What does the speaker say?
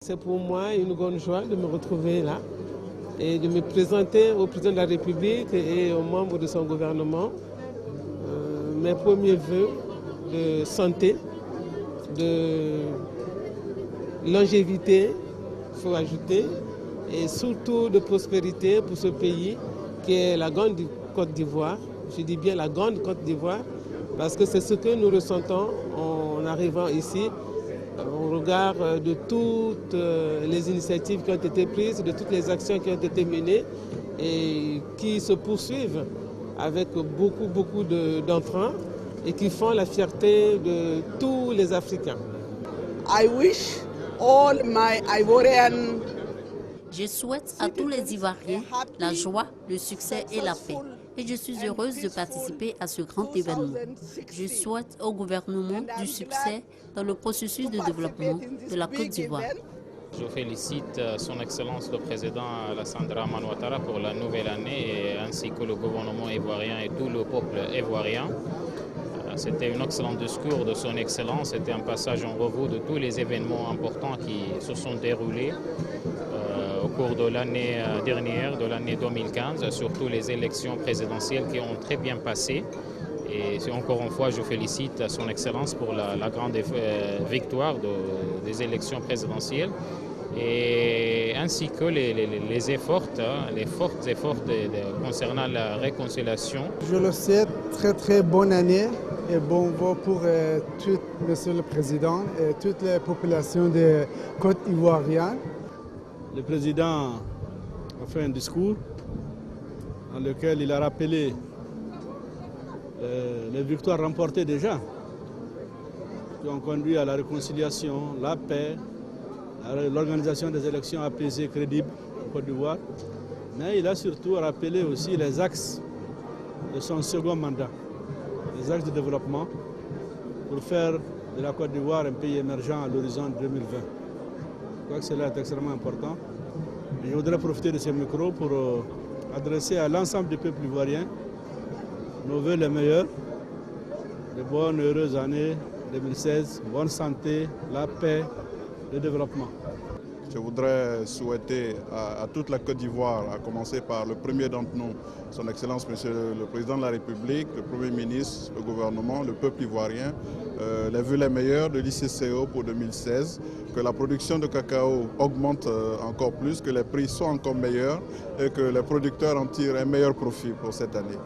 C'est pour moi une grande joie de me retrouver là et de me présenter au président de la République et aux membres de son gouvernement mes premiers vœux de santé, de longévité, il faut ajouter, et surtout de prospérité pour ce pays qui est la grande Côte d'Ivoire. Je dis bien la grande Côte d'Ivoire parce que c'est ce que nous ressentons en arrivant ici au regard de toutes les initiatives qui ont été prises, de toutes les actions qui ont été menées et qui se poursuivent avec beaucoup d'enfants et qui font la fierté de tous les Africains. I wish all my Ivorian Je souhaite à tous les Ivoiriens la joie, le succès et la paix. Et je suis heureuse de participer à ce grand événement. Je souhaite au gouvernement du succès dans le processus de développement de la Côte d'Ivoire. Je félicite son Excellence le Président Alassane Dramane Ouattara pour la nouvelle année ainsi que le gouvernement ivoirien et tout le peuple ivoirien. C'était un excellent discours de son Excellence, c'était un passage en revue de tous les événements importants qui se sont déroulés au cours de l'année dernière, de l'année 2015, surtout les élections présidentielles qui ont très bien passé. Et encore une fois, je félicite son Excellence pour la grande victoire des élections présidentielles et ainsi que les forts efforts concernant la réconciliation. Je le souhaite très bonne année et bon vent pour tout, Monsieur le Président et toute la population de Côte ivoirienne. Le Président a fait un discours dans lequel il a rappelé les victoires remportées déjà, qui ont conduit à la réconciliation, la paix, à l'organisation des élections apaisées, crédibles en Côte d'Ivoire. Mais il a surtout rappelé aussi les axes de son second mandat, les axes de développement pour faire de la Côte d'Ivoire un pays émergent à l'horizon 2020. Je crois que cela est extrêmement important. Et je voudrais profiter de ce micro pour adresser à l'ensemble du peuple ivoirien nos vœux les meilleurs, de bonnes, heureuses années 2016, bonne santé, la paix, le développement. Je voudrais souhaiter à toute la Côte d'Ivoire, à commencer par le premier d'entre nous, son Excellence Monsieur le Président de la République, le Premier ministre, le gouvernement, le peuple ivoirien, les vœux les meilleurs de l'ICCO pour 2016, que la production de cacao augmente encore plus, que les prix soient encore meilleurs et que les producteurs en tirent un meilleur profit pour cette année.